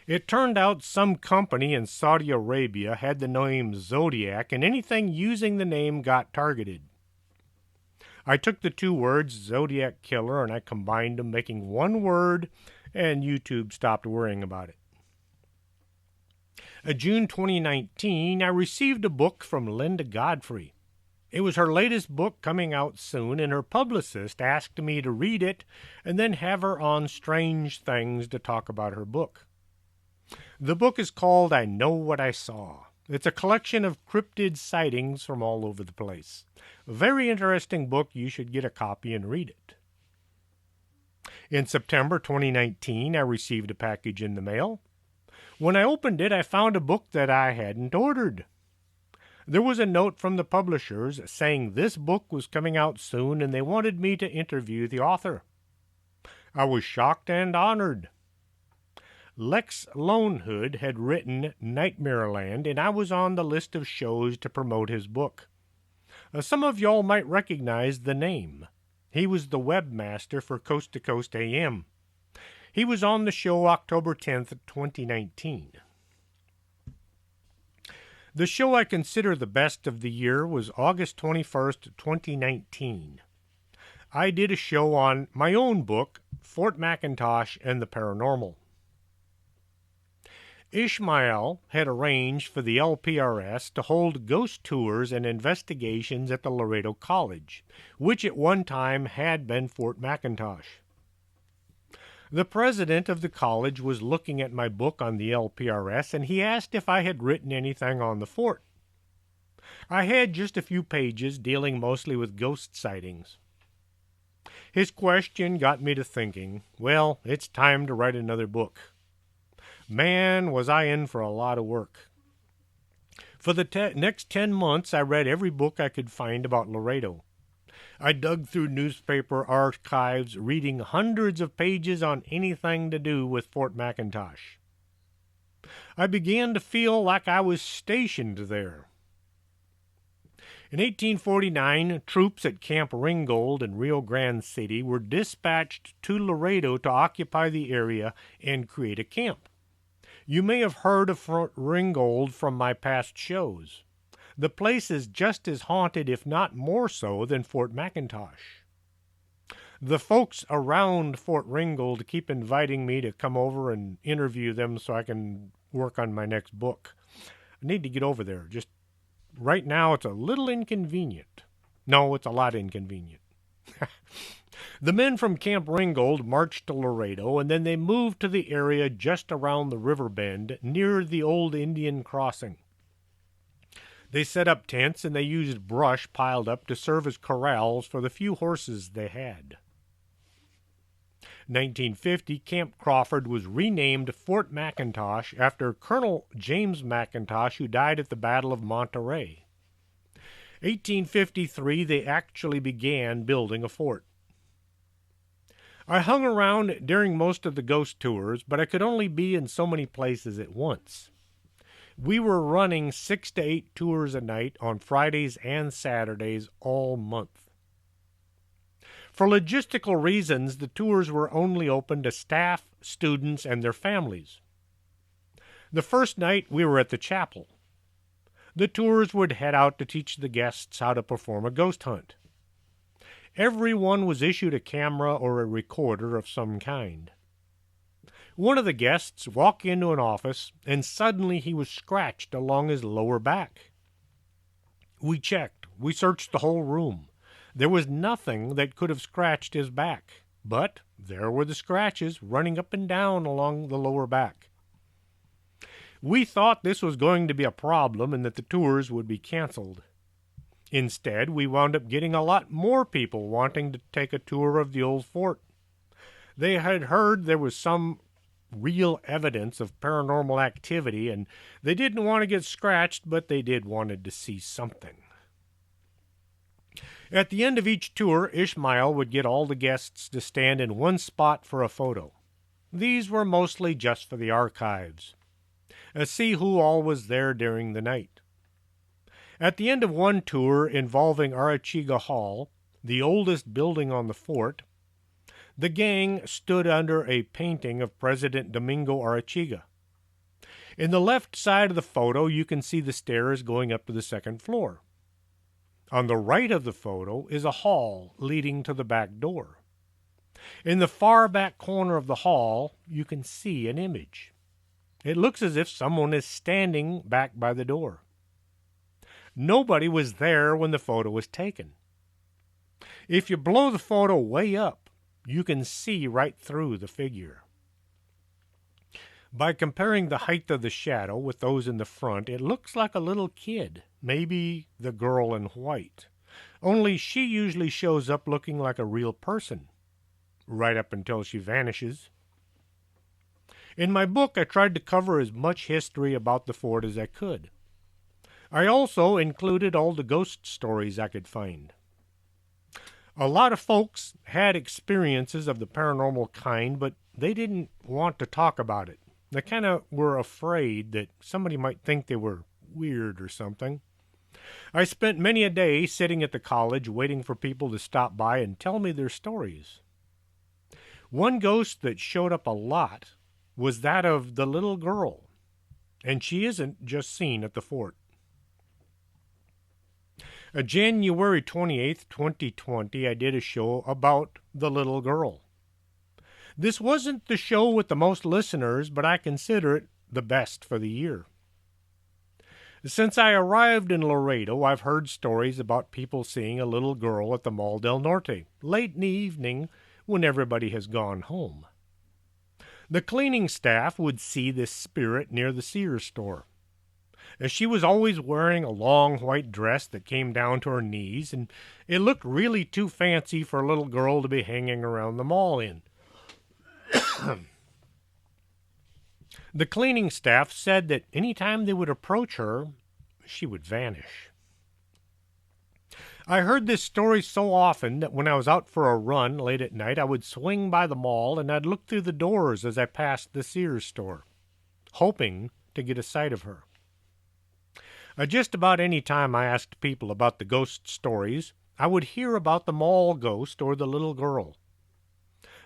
It turned out some company in Saudi Arabia had the name Zodiac, and anything using the name got targeted. I took the two words, Zodiac Killer, and I combined them, making one word, and YouTube stopped worrying about it. June 2019, I received a book from Linda Godfrey. It was her latest book coming out soon, and her publicist asked me to read it and then have her on Strange Things to talk about her book. The book is called I Know What I Saw. It's a collection of cryptid sightings from all over the place. A very interesting book. You should get a copy and read it. In September 2019, I received a package in the mail. When I opened it, I found a book that I hadn't ordered. There was a note from the publishers saying this book was coming out soon and they wanted me to interview the author. I was shocked and honored. Lex Lonehood had written Nightmareland, and I was on the list of shows to promote his book. Some of y'all might recognize the name. He was the webmaster for Coast to Coast AM. He was on the show October 10th, 2019. The show I consider the best of the year was August 21st, 2019. I did a show on my own book, Fort McIntosh and the Paranormal. Ishmael had arranged for the LPRS to hold ghost tours and investigations at the Laredo College, which at one time had been Fort McIntosh. The president of the college was looking at my book on the LPRS, and he asked if I had written anything on the fort. I had just a few pages dealing mostly with ghost sightings. His question got me to thinking, well, it's time to write another book. Man, was I in for a lot of work. For the next 10 months, I read every book I could find about Laredo. I dug through newspaper archives, reading hundreds of pages on anything to do with Fort McIntosh. I began to feel like I was stationed there. In 1849, troops at Camp Ringgold in Rio Grande City were dispatched to Laredo to occupy the area and create a camp. You may have heard of Fort Ringgold from my past shows. The place is just as haunted, if not more so, than Fort McIntosh. The folks around Fort Ringgold keep inviting me to come over and interview them so I can work on my next book. I need to get over there. Just right now it's a little inconvenient. No, it's a lot inconvenient. The men from Camp Ringgold marched to Laredo, and then they moved to the area just around the river bend near the old Indian crossing. They set up tents, and they used brush piled up to serve as corrals for the few horses they had. In 1950, Camp Crawford was renamed Fort McIntosh after Colonel James McIntosh, who died at the Battle of Monterey. 1853, they actually began building a fort. I hung around during most of the ghost tours, but I could only be in so many places at once. We were running 6 to 8 tours a night on Fridays and Saturdays all month. For logistical reasons, the tours were only open to staff, students, and their families. The first night, we were at the chapel. The tours would head out to teach the guests how to perform a ghost hunt. Everyone was issued a camera or a recorder of some kind. One of the guests walked into an office, and suddenly he was scratched along his lower back. We checked. We searched the whole room. There was nothing that could have scratched his back, but there were the scratches running up and down along the lower back. We thought this was going to be a problem and that the tours would be canceled. Instead, we wound up getting a lot more people wanting to take a tour of the old fort. They had heard there was some real evidence of paranormal activity, and they didn't want to get scratched, but they did wanted to see something. At the end of each tour, Ishmael would get all the guests to stand in one spot for a photo. These were mostly just for the archives. See who all was there during the night. At the end of one tour involving Arachiga Hall, the oldest building on the fort, the gang stood under a painting of President Domingo Arachiga. In the left side of the photo, you can see the stairs going up to the second floor. On the right of the photo is a hall leading to the back door. In the far back corner of the hall, you can see an image. It looks as if someone is standing back by the door. Nobody was there when the photo was taken. If you blow the photo way up, you can see right through the figure. By comparing the height of the shadow with those in the front, it looks like a little kid, maybe the girl in white. Only she usually shows up looking like a real person, right up until she vanishes. In my book, I tried to cover as much history about the fort as I could. I also included all the ghost stories I could find. A lot of folks had experiences of the paranormal kind, but they didn't want to talk about it. They kind of were afraid that somebody might think they were weird or something. I spent many a day sitting at the college waiting for people to stop by and tell me their stories. One ghost that showed up a lot was that of the little girl, and she isn't just seen at the fort. January 28th, 2020, I did a show about the little girl. This wasn't the show with the most listeners, but I consider it the best for the year. Since I arrived in Laredo, I've heard stories about people seeing a little girl at the Mall del Norte, late in the evening when everybody has gone home. The cleaning staff would see this spirit near the Sears store. She was always wearing a long white dress that came down to her knees, and it looked really too fancy for a little girl to be hanging around the mall in. The cleaning staff said that any time they would approach her, she would vanish. I heard this story so often that when I was out for a run late at night, I would swing by the mall and I'd look through the doors as I passed the Sears store, hoping to get a sight of her. Just about any time I asked people about the ghost stories, I would hear about the mall ghost or the little girl.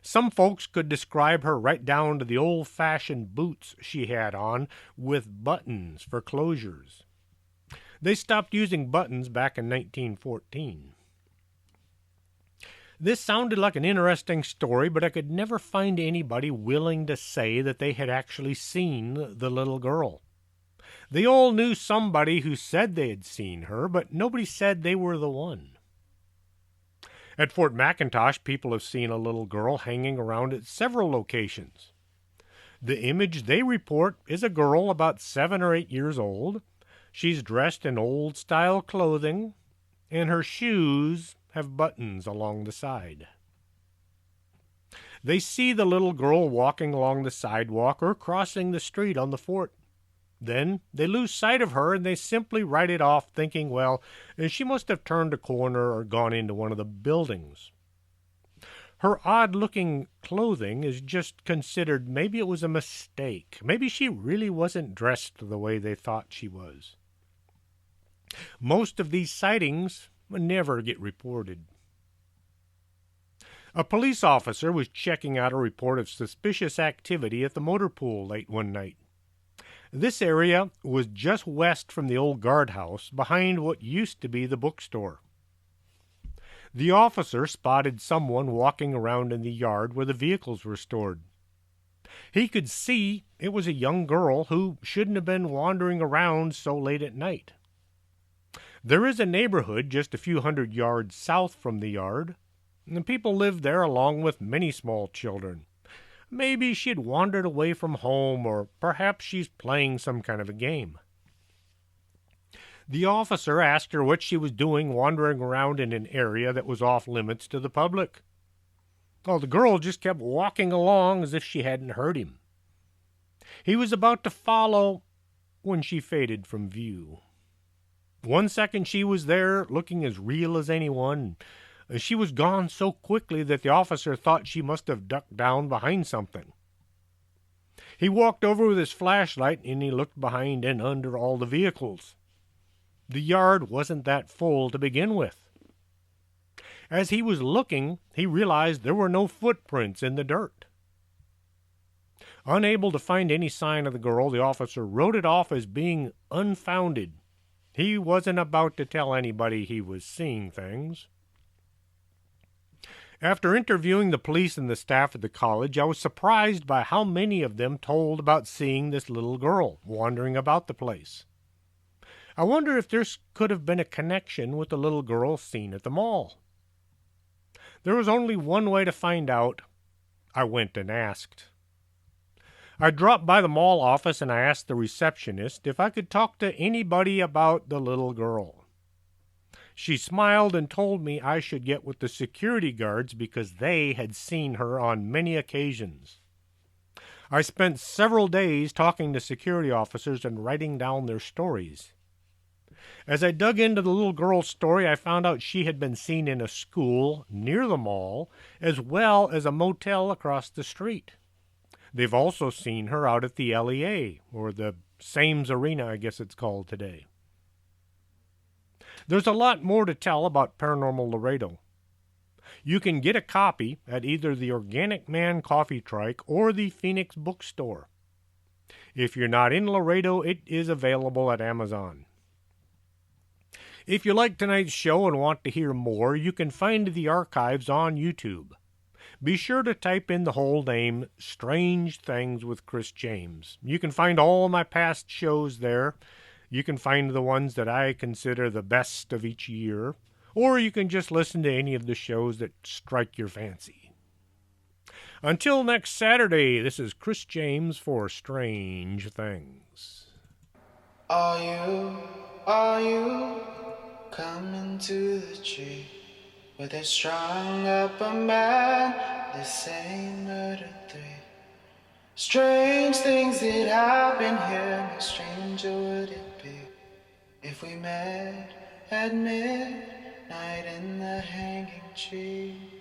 Some folks could describe her right down to the old-fashioned boots she had on with buttons for closures. They stopped using buttons back in 1914. This sounded like an interesting story, but I could never find anybody willing to say that they had actually seen the little girl. They all knew somebody who said they had seen her, but nobody said they were the one. At Fort McIntosh, people have seen a little girl hanging around at several locations. The image they report is a girl about 7 or 8 years old. She's dressed in old-style clothing, and her shoes have buttons along the side. They see the little girl walking along the sidewalk or crossing the street on the fort. Then they lose sight of her and they simply write it off, thinking, well, she must have turned a corner or gone into one of the buildings. Her odd-looking clothing is just considered maybe it was a mistake. Maybe she really wasn't dressed the way they thought she was. Most of these sightings never get reported. A police officer was checking out a report of suspicious activity at the motor pool late one night. This area was just west from the old guardhouse, behind what used to be the bookstore. The officer spotted someone walking around in the yard where the vehicles were stored. He could see it was a young girl who shouldn't have been wandering around so late at night. There is a neighborhood just a few hundred yards south from the yard, and people live there along with many small children. Maybe she had wandered away from home, or perhaps she's playing some kind of a game. The officer asked her what she was doing wandering around in an area that was off limits to the public. Well, the girl just kept walking along as if she hadn't heard him. He was about to follow when she faded from view. 1 second she was there, looking as real as anyone. She was gone so quickly that the officer thought she must have ducked down behind something. He walked over with his flashlight and he looked behind and under all the vehicles. The yard wasn't that full to begin with. As he was looking, he realized there were no footprints in the dirt. Unable to find any sign of the girl, the officer wrote it off as being unfounded. He wasn't about to tell anybody he was seeing things. After interviewing the police and the staff at the college, I was surprised by how many of them told about seeing this little girl wandering about the place. I wonder if there could have been a connection with the little girl seen at the mall. There was only one way to find out. I went and asked. I dropped by the mall office and I asked the receptionist if I could talk to anybody about the little girl. She smiled and told me I should get with the security guards because they had seen her on many occasions. I spent several days talking to security officers and writing down their stories. As I dug into the little girl's story, I found out she had been seen in a school near the mall, as well as a motel across the street. They've also seen her out at the LEA, or the Sames Arena, I guess it's called today. There's a lot more to tell about Paranormal Laredo. You can get a copy at either the Organic Man Coffee Trike or the Phoenix Bookstore. If you're not in Laredo, it is available at Amazon. If you like tonight's show and want to hear more, you can find the archives on YouTube. Be sure to type in the whole name, Strange Things with Chris James. You can find all my past shows there. You can find the ones that I consider the best of each year, or you can just listen to any of the shows that strike your fancy. Until next Saturday, this is Chris James for Strange Things. Are you coming to the tree where they strung up a man, they say murder 3? Strange things that happen here, no stranger would it be if we met at midnight. night in the hanging tree.